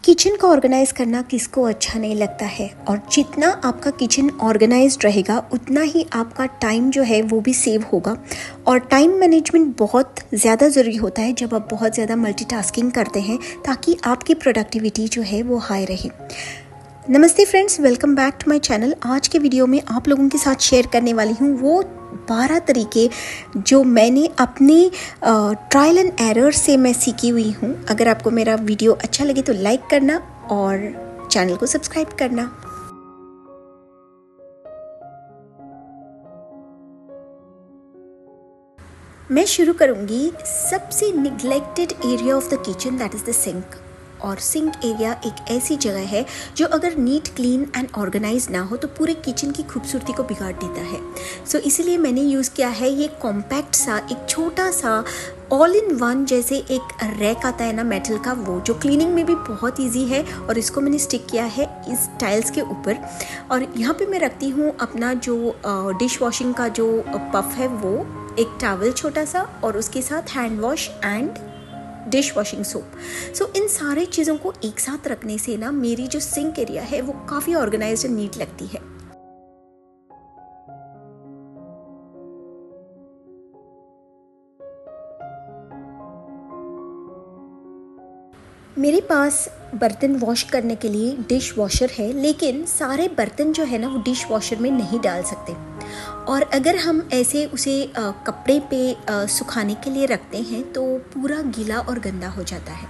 Kitchen को organise करना किसको अच्छा नहीं लगता है। और जितना आपका किचन ऑर्गेनाइज्ड रहेगा उतना ही आपका टाइम जो है वो भी सेव होगा। और टाइम मैनेजमेंट बहुत ज़्यादा ज़रूरी होता है जब आप बहुत ज़्यादा मल्टीटास्किंग करते हैं, ताकि आपकी प्रोडक्टिविटी जो है वो हाई रहे। नमस्ते friends, welcome back to my channel. आज के वीडियो में आप लोगों के साथ शेयर करने वाली हूँ वो 12 तरीके जो मैंने अपनी ट्रायल एंड एरर से मैं सीखी हुई हूँ। अगर आपको मेरा वीडियो अच्छा लगे तो लाइक करना और चैनल को सब्सक्राइब करना। मैं शुरू करूँगी सबसे neglected area of the kitchen, that is the sink. और सिंक एरिया एक ऐसी जगह है जो अगर नीट, क्लीन एंड ऑर्गेनाइज ना हो तो पूरे किचन की खूबसूरती को बिगाड़ देता है। सो इसीलिए मैंने यूज़ किया है ये कॉम्पैक्ट सा, एक छोटा सा ऑल इन वन जैसे एक रैक आता है ना मेटल का, वो जो क्लीनिंग में भी बहुत इजी है। और इसको मैंने स्टिक किया है इस टाइल्स के ऊपर। और यहाँ पे मैं रखती हूँ अपना जो डिश वॉशिंग का जो पफ है, वो एक टॉवल छोटा सा, और उसके साथ hand wash and dish washing soap. So इन सारे चीज़ों को एक साथ रखने से ना मेरी जो सिंक एरिया है वो काफ़ी ऑर्गेनाइज्ड एंड नीट लगती है। मेरे पास बर्तन वॉश करने के लिए डिश वॉशर है, लेकिन सारे बर्तन जो है ना वो डिश वॉशर में नहीं डाल सकते। और अगर हम ऐसे उसे कपड़े पे सुखाने के लिए रखते हैं तो पूरा गीला और गंदा हो जाता है।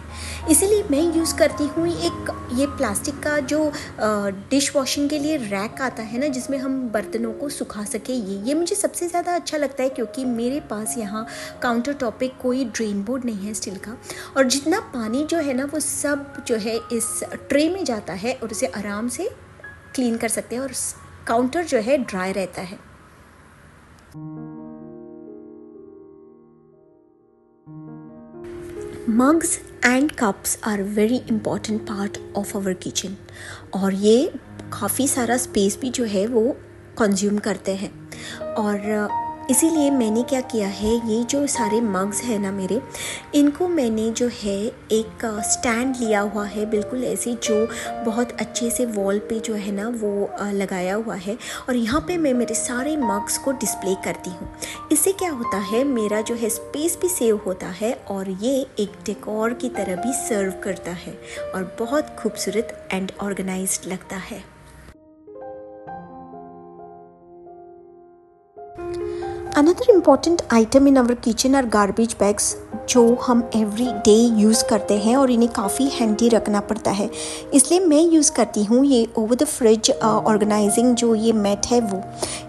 इसीलिए मैं यूज़ करती हूँ एक ये प्लास्टिक का जो डिश वॉशिंग के लिए रैक आता है ना, जिसमें हम बर्तनों को सुखा सके। ये मुझे सबसे ज़्यादा अच्छा लगता है, क्योंकि मेरे पास यहाँ काउंटर टॉप पे कोई ड्रेन बोर्ड नहीं है स्टील का। और जितना पानी जो है ना वो सब जो है इस ट्रे में जाता है और उसे आराम से क्लीन कर सकते हैं, और काउंटर जो है ड्राई रहता है। Mugs and cups are very important part of our kitchen, और ये काफ़ी सारा स्पेस भी जो है वो कंज्यूम करते हैं। और इसीलिए मैंने क्या किया है, ये जो सारे मग्स हैं ना मेरे, इनको मैंने जो है एक स्टैंड लिया हुआ है, बिल्कुल ऐसे जो बहुत अच्छे से वॉल पे जो है ना वो लगाया हुआ है। और यहाँ पे मैं मेरे सारे मग्स को डिस्प्ले करती हूँ। इससे क्या होता है, मेरा जो है स्पेस भी सेव होता है और ये एक डेकोर की तरह भी सर्व करता है और बहुत खूबसूरत एंड ऑर्गेनाइज्ड लगता है। Another important item in our kitchen are garbage bags, जो हम एवरी डे यूज़ करते हैं और इन्हें काफ़ी हैंडी रखना पड़ता है। इसलिए मैं यूज़ करती हूँ ये ओवर द फ्रिज ऑर्गेनाइजिंग जो ये मैट है वो।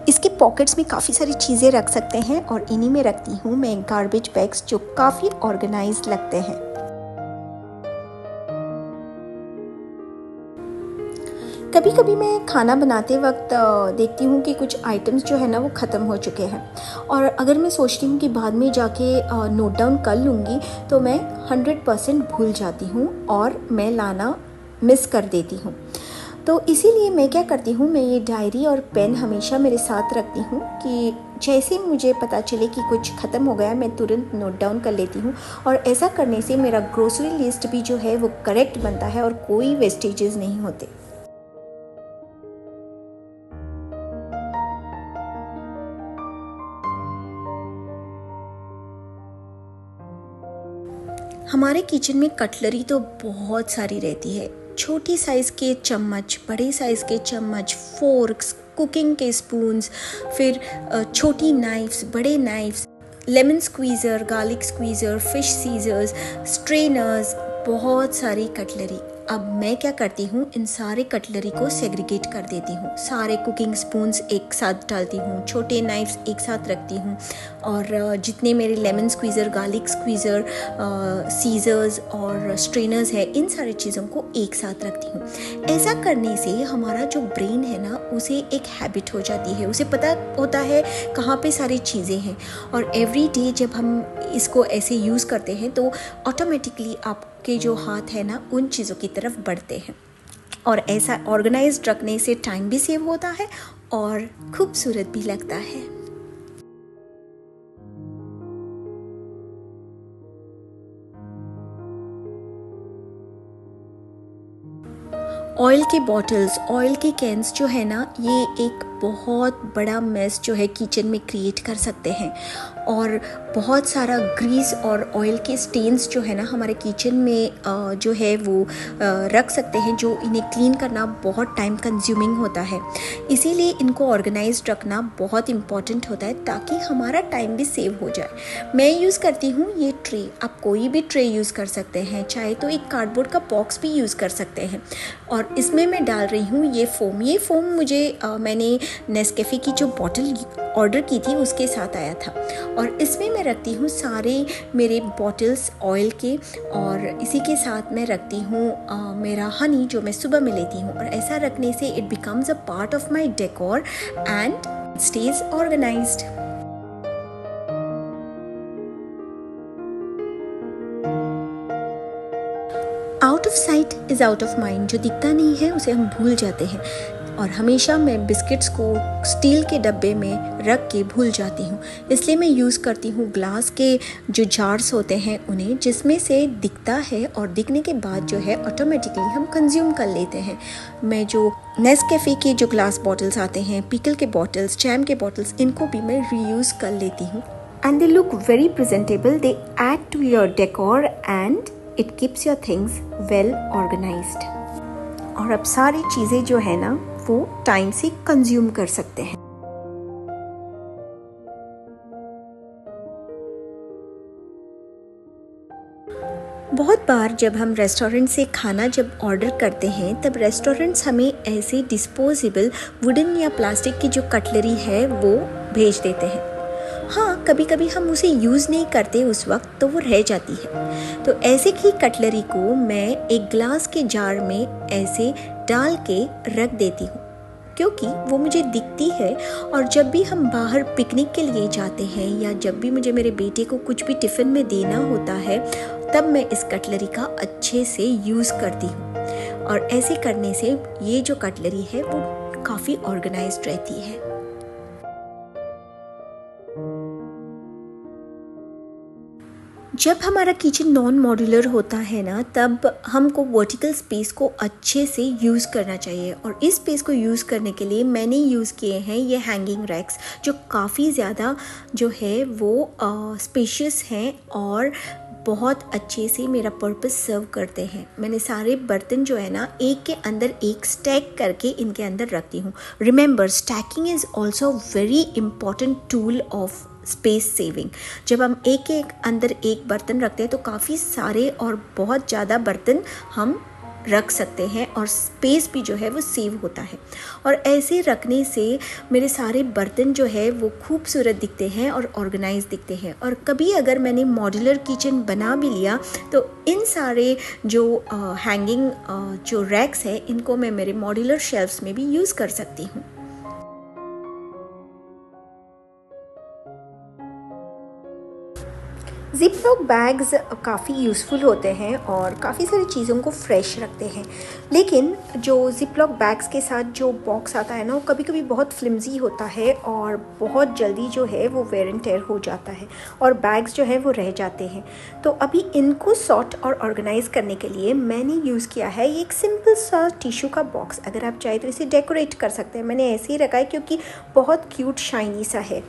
इसके पॉकेट्स में काफ़ी सारी चीज़ें रख सकते हैं, और इन्हीं में रखती हूँ मैं गार्बेज बैग्स जो काफ़ी ऑर्गेनाइज्ड लगते हैं। कभी कभी मैं खाना बनाते वक्त देखती हूँ कि कुछ आइटम्स जो है ना वो ख़त्म हो चुके हैं, और अगर मैं सोचती हूँ कि बाद में जाके नोट डाउन कर लूँगी तो मैं 100% भूल जाती हूँ और मैं लाना मिस कर देती हूँ। तो इसीलिए मैं क्या करती हूँ, मैं ये डायरी और पेन हमेशा मेरे साथ रखती हूँ कि जैसे मुझे पता चले कि कुछ ख़त्म हो गया मैं तुरंत नोट डाउन कर लेती हूँ। और ऐसा करने से मेरा ग्रोसरी लिस्ट भी जो है वो करेक्ट बनता है और कोई वेस्टेजेस नहीं होते। हमारे किचन में कटलरी तो बहुत सारी रहती है। छोटी साइज़ के चम्मच, बड़े साइज़ के चम्मच, फोर्क्स, कुकिंग के स्पून्स, फिर छोटी नाइफ्स, बड़े knifes, lemon squeezer, garlic squeezer, fish scissors, strainers, बहुत सारी कटलरी। अब मैं क्या करती हूँ, इन सारे कटलरी को सेग्रीगेट कर देती हूँ। सारे कुकिंग स्पून्स एक साथ डालती हूँ, छोटे नाइफ्स एक साथ रखती हूँ, और जितने मेरे lemon squeezer, garlic squeezer, scissors और स्ट्रेनर्स है, इन सारी चीज़ों को एक साथ रखती हूँ। ऐसा करने से हमारा जो ब्रेन है ना उसे एक हैबिट हो जाती है, उसे पता होता है कहाँ पे सारी चीज़ें हैं। और एवरी डे जब हम इसको ऐसे यूज़ करते हैं तो ऑटोमेटिकली आपके जो हाथ है ना उन चीज़ों की तरफ बढ़ते हैं। और ऐसा ऑर्गेनाइज्ड रखने से टाइम भी सेव होता है और खूबसूरत भी लगता है। ऑयल के बॉटल्स, ऑयल के कैंस जो है ना, ये एक बहुत बड़ा मेस जो है किचन में क्रिएट कर सकते हैं और बहुत सारा ग्रीस और ऑयल के स्टेन्स जो है ना हमारे किचन में जो है वो रख सकते हैं, जो इन्हें क्लीन करना बहुत टाइम कंज्यूमिंग होता है। इसीलिए इनको ऑर्गेनाइज्ड रखना बहुत इम्पॉर्टेंट होता है ताकि हमारा टाइम भी सेव हो जाए। मैं यूज़ करती हूँ ये ट्रे, आप कोई भी ट्रे यूज़ कर सकते हैं, चाहे तो एक कार्डबोर्ड का बॉक्स भी यूज़ कर सकते हैं। और इसमें मैं डाल रही हूँ ये फोम मुझे मैंने नेस्कैफ़े की जो बॉटल ऑर्डर की थी उसके साथ आया था। और इसमें मैं रखती हूँ सारे मेरे बॉटल्स ऑयल के, और इसी के साथ मैं रखती हूँ मेरा हनी जो मैं सुबह में लेती हूँ। और ऐसा रखने से it becomes a part of my decor and stays organised. Out of sight is out of mind, जो दिखता नहीं है उसे हम भूल जाते हैं। और हमेशा मैं बिस्किट्स को स्टील के डब्बे में रख के भूल जाती हूँ, इसलिए मैं यूज़ करती हूँ ग्लास के जो जार्स होते हैं उन्हें, जिसमें से दिखता है और दिखने के बाद जो है ऑटोमेटिकली हम कंज्यूम कर लेते हैं। मैं जो नेस्कैफ़े के जो ग्लास बॉटल्स आते हैं, पिकल के बॉटल्स, जैम के बॉटल्स, इनको भी मैं रीयूज़ कर लेती हूँ। And they look very presentable, they add to your decor and it keeps your things well organised. और अब सारी चीज़ें जो है ना वो टाइम से कंज्यूम कर सकते हैं। बहुत बार जब हम रेस्टोरेंट से खाना जब ऑर्डर करते हैं तब रेस्टोरेंट्स हमें ऐसे डिस्पोजेबल वुडन या प्लास्टिक की जो कटलरी है वो भेज देते हैं। हाँ, कभी कभी हम उसे यूज़ नहीं करते उस वक्त, तो वो रह जाती है। तो ऐसे ही कटलरी को मैं एक ग्लास के जार में ऐसे डाल के रख देती हूँ, क्योंकि वो मुझे दिखती है। और जब भी हम बाहर पिकनिक के लिए जाते हैं या जब भी मुझे मेरे बेटे को कुछ भी टिफ़िन में देना होता है, तब मैं इस कटलरी का अच्छे से यूज़ करती हूँ। और ऐसे करने से ये जो कटलरी है वो काफ़ी ऑर्गेनाइज्ड रहती है। जब हमारा किचन नॉन मॉड्यूलर होता है ना, तब हमको वर्टिकल स्पेस को अच्छे से यूज़ करना चाहिए। और इस स्पेस को यूज़ करने के लिए मैंने यूज़ किए हैं ये हैंगिंग रैक्स, जो काफ़ी ज़्यादा जो है वो स्पेशियस हैं और बहुत अच्छे से मेरा पर्पस सर्व करते हैं। मैंने सारे बर्तन जो है ना एक के अंदर एक स्टैक करके इनके अंदर रखती हूँ। Remember, stacking is also very important tool of space saving. जब हम एक एक अंदर एक बर्तन रखते हैं तो काफ़ी सारे और बहुत ज़्यादा बर्तन हम रख सकते हैं और स्पेस भी जो है वो सेव होता है। और ऐसे रखने से मेरे सारे बर्तन जो है वो खूबसूरत दिखते हैं और ऑर्गेनाइज दिखते हैं। और कभी अगर मैंने मॉड्यूलर किचन बना भी लिया तो इन सारे जो हैंगिंग जो रैक्स है, इनको मैं मेरे मॉड्यूलर शेल्फ्स में भी यूज़ कर सकती हूँ। ज़िप-लॉक बैग्स काफ़ी यूज़फुल होते हैं और काफ़ी सारी चीज़ों को फ्रेश रखते हैं। लेकिन जो ज़िप-लॉक बैग्स के साथ जो बॉक्स आता है ना, वो कभी कभी बहुत फ्लिमजी होता है और बहुत जल्दी जो है वो वेयर एंड टेयर हो जाता है और बैग्स जो है वो रह जाते हैं। तो अभी इनको सॉर्ट और ऑर्गेनाइज़ करने के लिए मैंने यूज़ किया है ये एक सिंपल सा टिश्यू का बॉक्स। अगर आप चाहे तो इसे डेकोरेट कर सकते हैं। मैंने ऐसे ही रखा है क्योंकि बहुत क्यूट शाइनी सा है।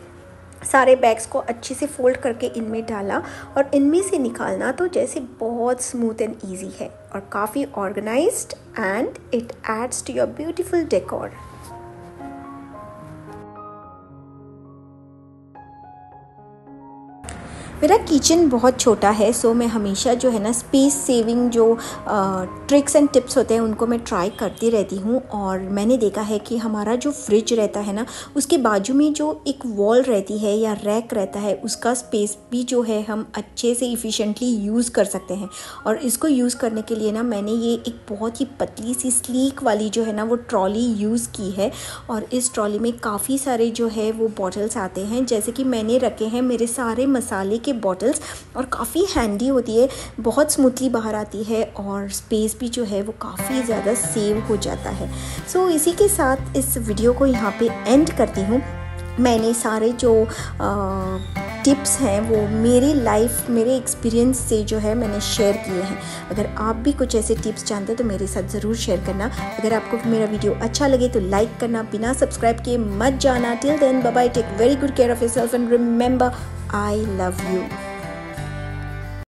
सारे बैग्स को अच्छे से फोल्ड करके इनमें डाला और इनमें से निकालना तो जैसे बहुत स्मूथ एंड इजी है और काफ़ी organised and it adds to your beautiful decor. मेरा किचन बहुत छोटा है, सो मैं हमेशा जो है ना स्पेस सेविंग जो ट्रिक्स एंड टिप्स होते हैं उनको मैं ट्राई करती रहती हूँ। और मैंने देखा है कि हमारा जो फ्रिज रहता है ना, उसके बाजू में जो एक वॉल रहती है या रैक रहता है, उसका स्पेस भी जो है हम अच्छे से इफ़िशेंटली यूज़ कर सकते हैं। और इसको यूज़ करने के लिए ना मैंने ये एक बहुत ही पतली सी स्लीक वाली जो है ना वो ट्रॉली यूज़ की है। और इस ट्रॉली में काफ़ी सारे जो है वो बॉटल्स आते हैं, जैसे कि मैंने रखे हैं मेरे सारे मसाले के बॉटल्स। और काफ़ी हैंडी होती है, बहुत स्मूथली बाहर आती है और स्पेस भी जो है वो काफ़ी ज़्यादा सेव हो जाता है। सो इसी के साथ इस वीडियो को यहाँ पे एंड करती हूँ। मैंने सारे जो टिप्स हैं वो मेरे लाइफ मेरे एक्सपीरियंस से जो है मैंने शेयर किए हैं। अगर आप भी कुछ ऐसे टिप्स जानते हैं तो मेरे साथ ज़रूर शेयर करना। अगर आपको मेरा वीडियो अच्छा लगे तो लाइक करना, बिना सब्सक्राइब किए मत जाना। Till then bye bye, take very good care of yourself and remember, I love you.